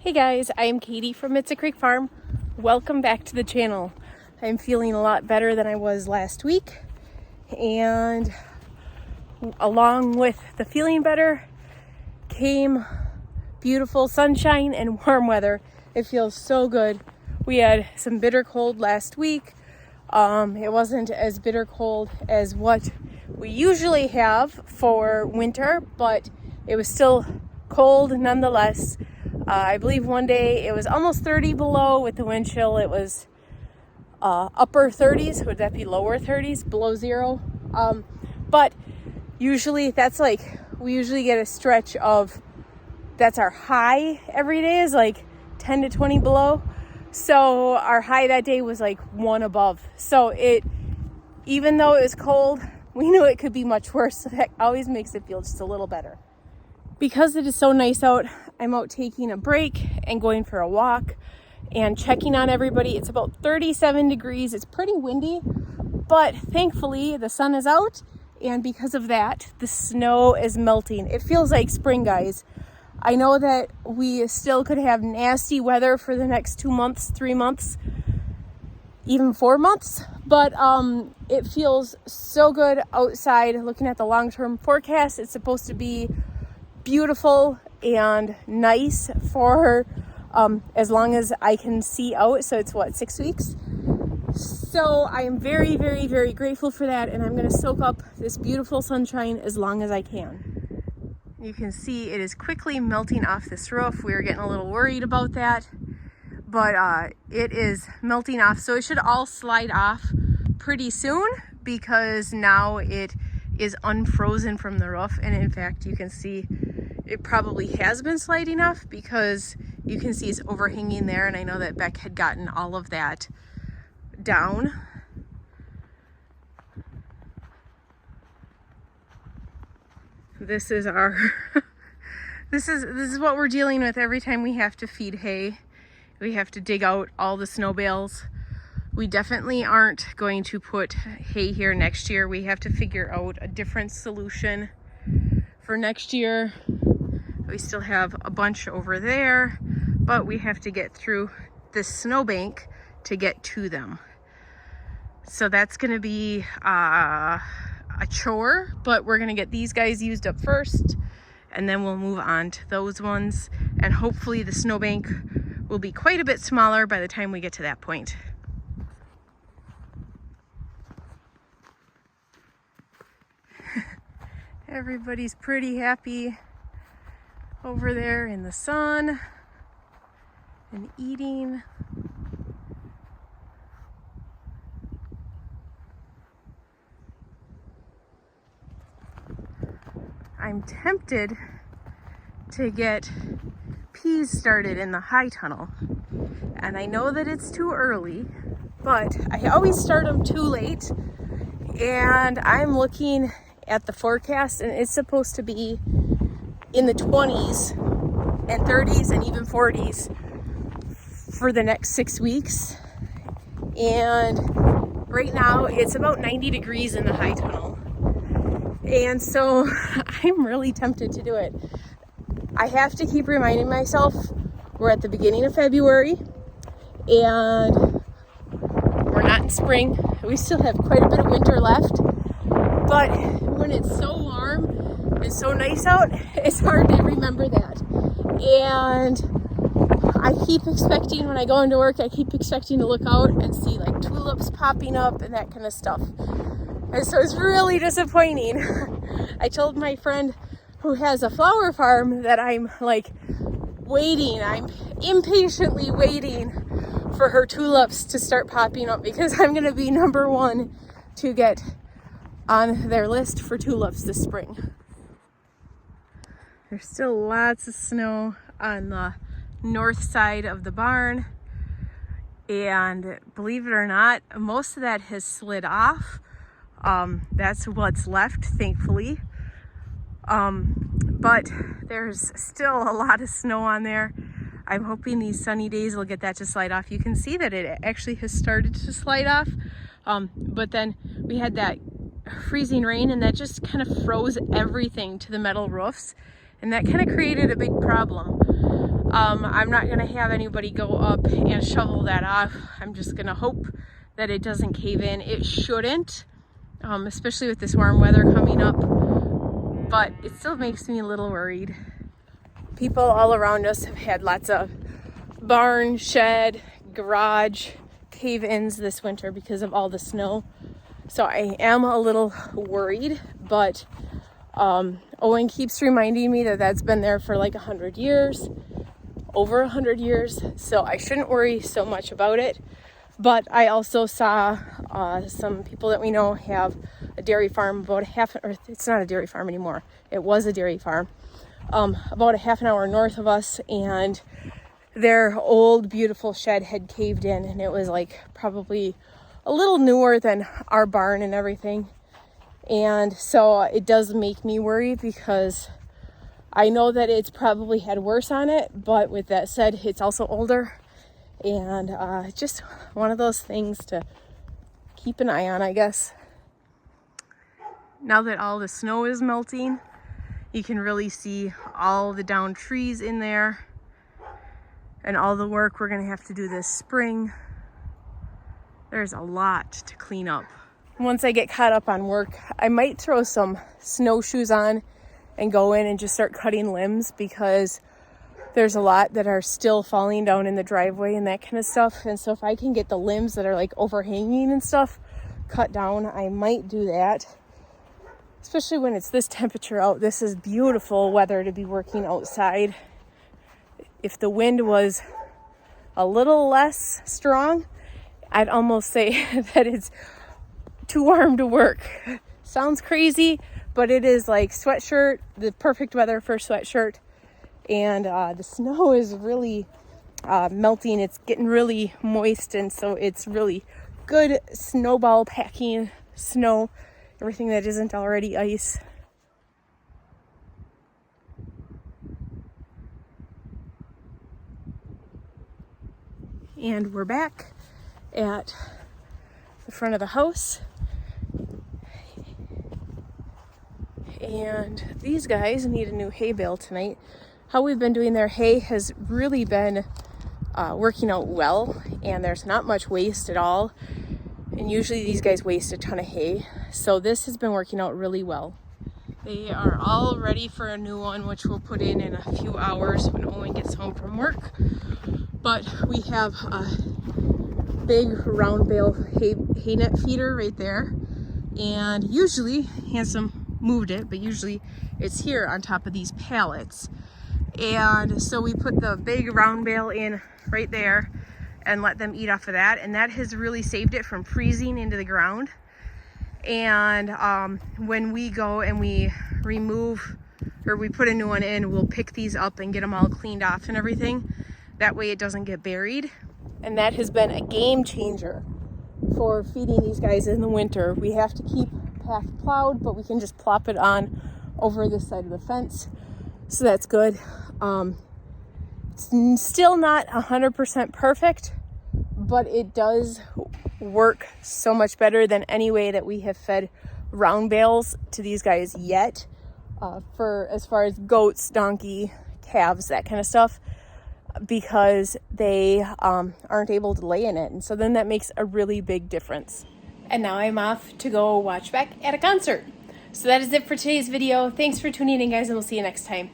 Hey guys, I am Katie from Mitza Creek Farm. Welcome back to the channel. I'm feeling a lot better than I was last week, and along with the feeling better came beautiful sunshine and warm weather. It feels so good. We had some bitter cold last week. It wasn't as bitter cold as what we usually have for winter, but it was still cold nonetheless. I believe one day it was almost 30 below with the wind chill. It was upper 30s. Would that be lower 30s? Below zero. But usually we usually get a stretch of, that's our high every day is like 10 to 20 below. So our high that day was like 1 above. So even though it was cold, we knew it could be much worse. So that always makes it feel just a little better. Because it is so nice out, I'm out taking a break and going for a walk and checking on everybody. It's about 37 degrees. It's pretty windy, but thankfully the sun is out, and because of that, the snow is melting. It feels like spring, guys. I know that we still could have nasty weather for the next 2 months, 3 months, even 4 months, but it feels so good outside. Looking at the long-term forecast, it's supposed to be beautiful and nice for as long as I can see out. So it's 6 weeks. So I am very, very, very grateful for that, and I'm going to soak up this beautiful sunshine as long as I can. You can see it is quickly melting off this roof. We were getting a little worried about that, but it is melting off. So it should all slide off pretty soon, because now it is unfrozen from the roof. And in fact, you can see it probably has been sliding off, because you can see it's overhanging there, and I know that Beck had gotten all of that down. This is our this is what we're dealing with every time we have to feed hay. We have to dig out all the snow bales. We definitely aren't going to put hay here next year. We have to figure out a different solution for next year. We still have a bunch over there, but we have to get through this snowbank to get to them. So that's going to be a chore, but we're going to get these guys used up first, and then we'll move on to those ones. And hopefully the snowbank will be quite a bit smaller by the time we get to that point. Everybody's pretty happy over there in the sun and eating. I'm tempted to get peas started in the high tunnel, and I know that it's too early, but I always start them too late. And I'm looking at the forecast, and it's supposed to be in the 20s and 30s and even 40s for the next 6 weeks. And right now it's about 90 degrees in the high tunnel. And so I'm really tempted to do it. I have to keep reminding myself we're at the beginning of February and we're not in spring. We still have quite a bit of winter left. But when it's so warm and so nice out, it's hard to remember that. And I keep expecting, when I go into work, I keep expecting to look out and see like tulips popping up and that kind of stuff. And so it's really disappointing. I told my friend who has a flower farm that I'm like waiting, I'm impatiently waiting for her tulips to start popping up, because I'm going to be number one to get on their list for tulips this spring. There's still lots of snow on the north side of the barn, and believe it or not, most of that has slid off. That's what's left, thankfully. But there's still a lot of snow on there. I'm hoping these sunny days will get that to slide off. You can see that it actually has started to slide off, but then we had that freezing rain, and that just kind of froze everything to the metal roofs, and that kind of created a big problem. I'm not gonna have anybody go up and shovel that off. I'm just gonna hope that it doesn't cave in. It shouldn't, especially with this warm weather coming up, but it still makes me a little worried. People all around us have had lots of barn, shed, garage cave-ins this winter because of all the snow. So I am a little worried, but Owen keeps reminding me that that's been there for like 100 years, over 100 years. So I shouldn't worry so much about it. But I also saw some people that we know have a dairy farm about it's not a dairy farm anymore. It was a dairy farm about a half an hour north of us, and their old beautiful shed had caved in, and it was like probably a little newer than our barn and everything. And so it does make me worry because I know that it's probably had worse on it, but with that said, it's also older, and just one of those things to keep an eye on, I guess. Now that all the snow is melting, you can really see all the downed trees in there and all the work we're gonna have to do this spring. There's a lot to clean up. Once I get caught up on work, I might throw some snowshoes on and go in and just start cutting limbs, because there's a lot that are still falling down in the driveway and that kind of stuff. And so if I can get the limbs that are like overhanging and stuff cut down, I might do that. Especially when it's this temperature out. This is beautiful weather to be working outside. If the wind was a little less strong, I'd almost say that it's too warm to work. Sounds crazy, but it is like sweatshirt, the perfect weather for sweatshirt. And the snow is really melting. It's getting really moist, and so it's really good snowball packing snow, everything that isn't already ice. And we're back at the front of the house. And these guys need a new hay bale tonight. How we've been doing their hay has really been working out well, and there's not much waste at all. And usually these guys waste a ton of hay. So this has been working out really well. They are all ready for a new one, which we'll put in a few hours when Owen gets home from work. But we have a big round bale hay net feeder right there. And usually, Handsome moved it, but usually it's here on top of these pallets. And so we put the big round bale in right there and let them eat off of that. And that has really saved it from freezing into the ground. And when we go and we remove, or we put a new one in, we'll pick these up and get them all cleaned off and everything. That way it doesn't get buried. And that has been a game changer for feeding these guys in the winter. We have to keep path plowed, but we can just plop it on over this side of the fence. So that's good. It's still not 100% perfect, but it does work so much better than any way that we have fed round bales to these guys yet, for as far as goats, donkey, calves, that kind of stuff, because they aren't able to lay in it. And so then that makes a really big difference. And now I'm off to go watch back at a concert. So that is it for today's video. Thanks for tuning in, guys, and we'll see you next time.